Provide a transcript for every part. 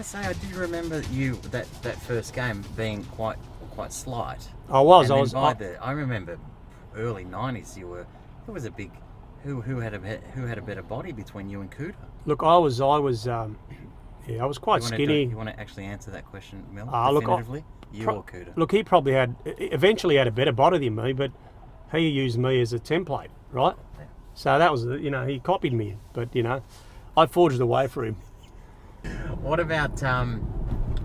to say, I do remember that first game being quite slight. I was. I remember early '90s. Who was a big, who had a better body between you and Cooter? Look, I was quite skinny. You want to actually answer that question, Mil? Definitively? Or Cooter? Look, he probably eventually had a better body than me, but he used me as a template, right? Yeah. So that was, he copied me, but I forged the way for him. What about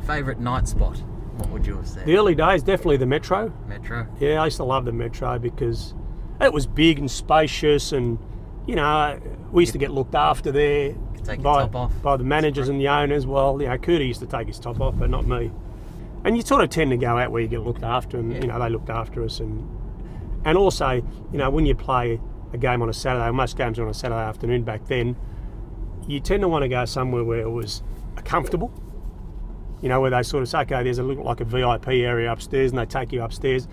favourite night spot? What would you have said? The early days, definitely the Metro. Metro? Yeah, I used to love the Metro because it was big and spacious, and we used to get looked after there Take your top off. by the managers and the owners. Well, Cooter used to take his top off, but not me. And you sort of tend to go out where you get looked after, and they looked after us, and also when you play a game on a Saturday, most games are on a Saturday afternoon back then, you tend to want to go somewhere where it was comfortable. Where they sort of say, okay, there's a little like a VIP area upstairs, and they take you upstairs,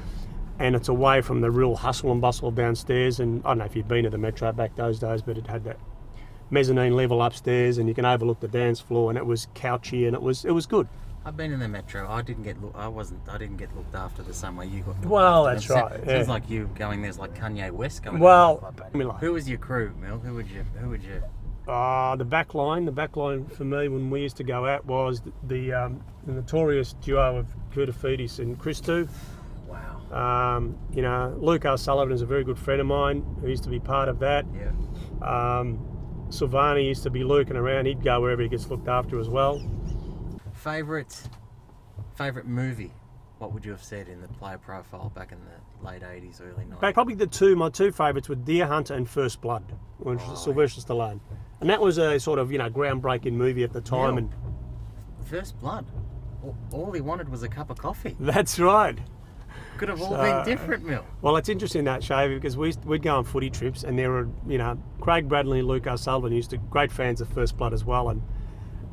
and it's away from the real hustle and bustle downstairs. And I don't know if you've been to the Metro back those days, but it had that mezzanine level upstairs, and you can overlook the dance floor, and it was couchy, and it was good. I've been in the Metro. I didn't get looked after the same way you got looked Well, after. that's right. Sounds like you going there's like Kanye West going. Well, who was your crew, Mil? Who would you? The back line for me when we used to go out was the notorious duo of Kurtafidis and Christou. Wow. Luke O'Sullivan is a very good friend of mine who used to be part of that. Yeah. Silvani used to be lurking around. He'd go wherever he gets looked after as well. Favorite movie? What would you have said in the player profile back in the late 80s, early 90s? Probably my two favourites were Deer Hunter and First Blood, which was Sylvester Stallone. And that was a sort of, groundbreaking movie at the time. And First Blood. All he wanted was a cup of coffee. That's right. Could have all been different, Mil. Well, it's interesting that, Shavy, because we'd go on footy trips, and there were, Craig Bradley and Luke O'Sullivan used to great fans of First Blood as well,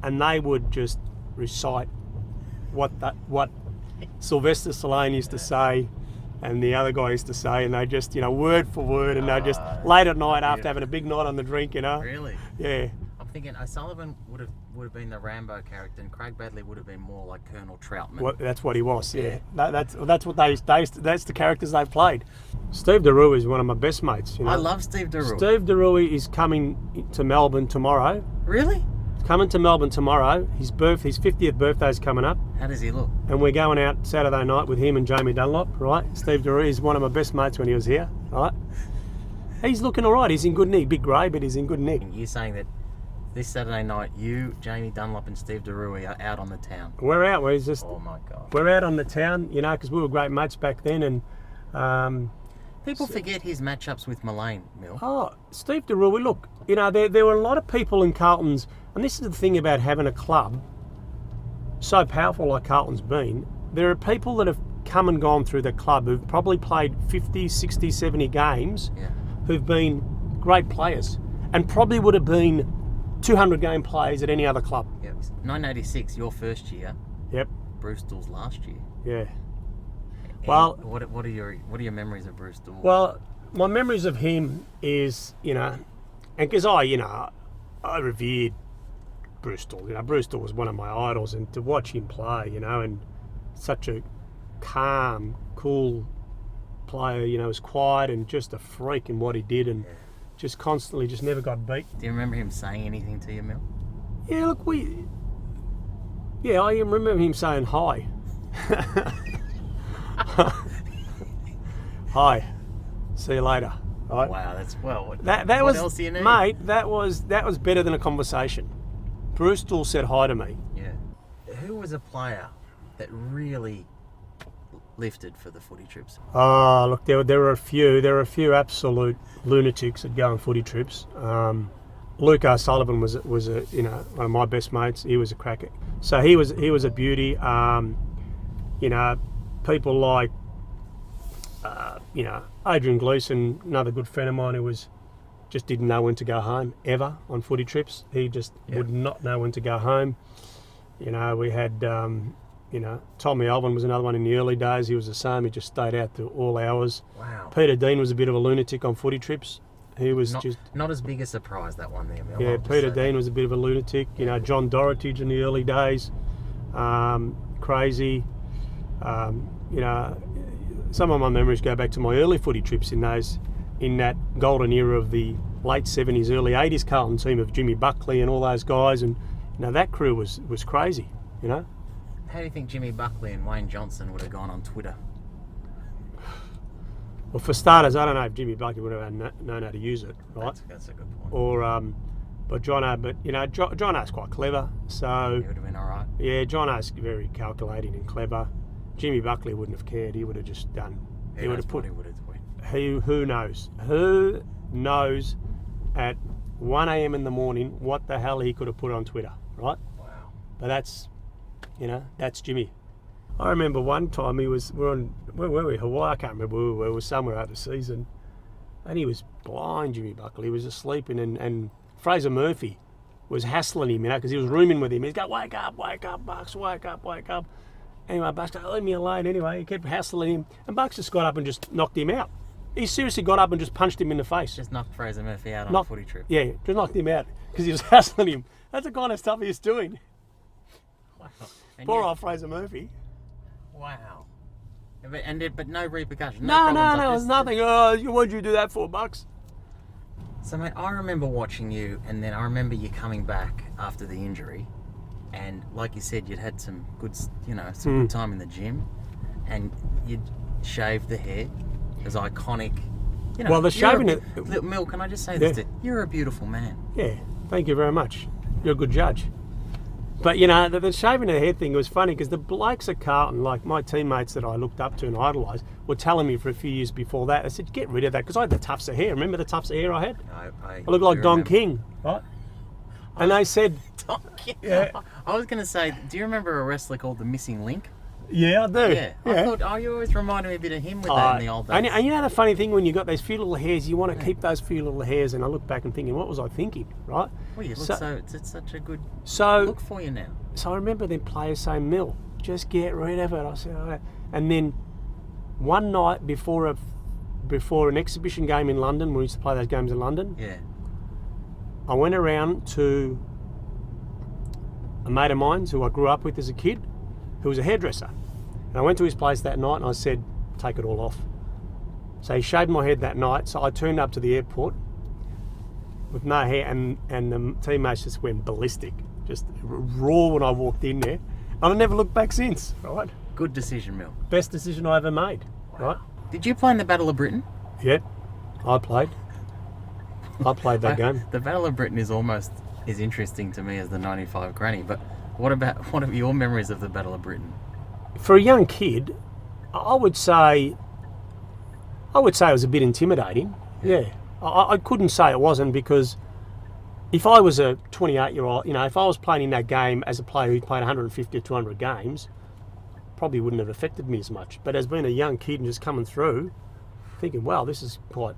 and they would just recite what Sylvester Stallone used to say, and the other guy used to say, and they just, word for word, and they just late at night after having a big night on the drink, Really? Yeah. I'm thinking O'Sullivan would have been the Rambo character, and Craig Bradley would have been more like Colonel Troutman. Well, that's what he was. Yeah. That's what that's the characters they played. Steve DeRue is one of my best mates. I love Steve DeRue. Steve DeRue is coming to Melbourne tomorrow. Really? He's coming to Melbourne tomorrow. His 50th birthday's coming up. How does he look? And we're going out Saturday night with him and Jamie Dunlop, right? Steve DeRue is one of my best mates when he was here, right? He's looking all right. He's in good nick. Big grey, but he's in good nick. You're saying that this Saturday night, you, Jamie Dunlop, and Steve DeRue are out on the town. We're out. Oh my God. We're out on the town, because we were great mates back then, and people forget his matchups with Mullane, Mil. Oh, Steve DeRue. Look, there were a lot of people in Carlton's, and this is the thing about having a club so powerful like Carlton's been. There are people that have come and gone through the club who've probably played 50, 60, 70 games, who've been great players, and probably would have been 200 game players at any other club. Yep. 1986, your first year. Yep. Brewster's last year. Yeah. And well, what are your memories of Brewster? Well, my memories of him is, and because I revered Brewster. Brewster was one of my idols, and to watch him play, and such a calm, cool player, was quiet and just a freak in what he did, and just constantly, just never got beat. Do you remember him saying anything to you, Mil? Yeah, look, I remember him saying hi. Hi, see you later. Right? Wow, that's what was, else do you need? Mate, that was better than a conversation. Brewster said hi to me. Yeah. Who was a player that really lifted for the footy trips? Oh, look, there were a few. There were a few absolute lunatics that go on footy trips. Luke O'Sullivan was one of my best mates. He was a cracker. So he was a beauty. People like Adrian Gleeson, another good friend of mine who just didn't know when to go home ever on footy trips. He just would not know when to go home. We had Tommy Alvin was another one in the early days. He was the same. He just stayed out to all hours. Wow. Peter Dean was a bit of a lunatic on footy trips. He was Not, just... not as big a surprise, that one there, Mil. Yeah, I'll just Peter say Dean was a bit of a lunatic. You know, John Dorotage in the early days, crazy. You know, some of my memories go back to my early footy trips in that golden era of the late 70s, early 80s Carlton team of Jimmy Buckley and all those guys, and you know that crew was crazy. You know. How do you think Jimmy Buckley and Wayne Johnson would have gone on Twitter? Well, for starters, I don't know if Jimmy Buckley would have known how to use it, right? That's a good point. Or, but you know, Jono's quite clever, so He would have been all right. yeah, Jono's very calculating and clever. Jimmy Buckley wouldn't have cared. He would have just done. He would have put. He would have tweeted. Who knows? Who knows? At 1 a.m. in the morning, what the hell he could have put on Twitter, right? Wow. But that's, you know, that's Jimmy. I remember one time where were we? Hawaii, I can't remember where we were. We were somewhere overseas, and he was blind, Jimmy Buckley. He was asleep, and Fraser Murphy was hassling him, you know, because he was rooming with him. He's going, wake up, Bucks, wake up. Anyway, Bucks go, leave me alone. Anyway, he kept hassling him, and Bucks just got up and just knocked him out. He seriously got up and just punched him in the face. Just knocked Fraser Murphy out on a footy trip. Yeah, just knocked him out because he was hassling him. That's the kind of stuff he was doing. Wow. And Poor old Fraser Murphy. Wow. But no repercussions. No, problems. it was nothing. Oh, what'd you do that for, Bucks? So, mate, I remember watching you, and then I remember you coming back after the injury, and like you said, you'd had some good time in the gym, and you'd shaved the hair. It was iconic. You know, Well, the shaving Mil, can I just say this? Yeah. You're a beautiful man. Yeah, thank you very much. You're a good judge. But, you know, the shaving the hair thing was funny because the blokes at Carlton, like my teammates that I looked up to and idolised, were telling me for a few years before that, I said, get rid of that, because I had the tufts of hair. Remember the tufts of hair I had? I looked like Don King, right? And they said... Don King? Yeah. I was going to say, do you remember a wrestler called The Missing Link? Yeah, I do. Yeah. I thought, you always reminded me a bit of him with that in the old days. And you know the funny thing, when you got those few little hairs, you want to keep those few little hairs, and I look back and thinking, what was I thinking, right? Well, you look it's such a good look for you now. So I remember then players saying, Mil, just get rid of it. I said, all right. And then one night before an exhibition game in London, we used to play those games in London, Yeah. I went around to a mate of mine who I grew up with as a kid, who was a hairdresser. And I went to his place that night and I said, take it all off. So he shaved my head that night. So I turned up to the airport with no hair, and the teammates just went ballistic, just raw when I walked in there. And I never looked back since, right? Good decision, Mil. Best decision I ever made, right? Did you play in the Battle of Britain? Yeah, I played that game. The Battle of Britain is almost as interesting to me as the 95 Granny, but what are your memories of the Battle of Britain? For a young kid, I would say it was a bit intimidating. Yeah. I couldn't say it wasn't, because if I was a 28-year-old, you know, if I was playing in that game as a player who played 150 or 200 games, probably wouldn't have affected me as much. But as being a young kid and just coming through, thinking, wow, this is quite,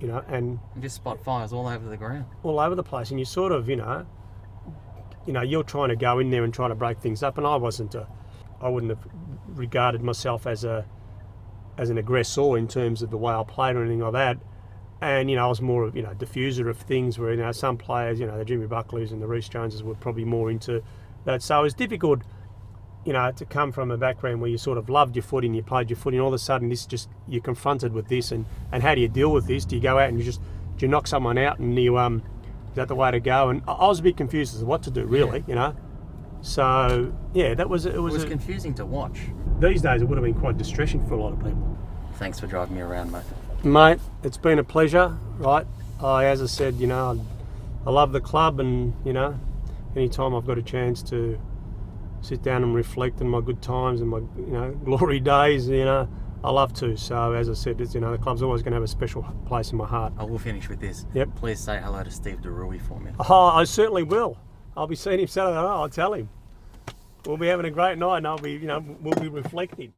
you know, and just spot fires all over the ground. All over the place. And you sort of, you know, you're trying to go in there and trying to break things up. And I wouldn't have regarded myself as an aggressor in terms of the way I played or anything like that. And, you know, I was more of, you know, diffuser of things where, you know, some players, you know, the Jimmy Buckleys and the Reece Joneses were probably more into that. So it was difficult, you know, to come from a background where you sort of loved your footy and you played your footy, and all of a sudden you're confronted with this, and how do you deal with this? Do you go out and do you knock someone out, and is that the way to go? And I was a bit confused as to what to do, really, you know. So, yeah, it was confusing to watch. These days it would have been quite distressing for a lot of people. Thanks for driving me around, mate. Mate, it's been a pleasure, right? As I said, you know, I love the club, and, you know, anytime I've got a chance to sit down and reflect on my good times and my, you know, glory days, you know, I love to. So, as I said, you know, the club's always going to have a special place in my heart. I will finish with this. Yep. Please say hello to Steve DeRui for me. Oh, I certainly will. I'll be seeing him Saturday night, I'll tell him. We'll be having a great night, and we'll be reflecting.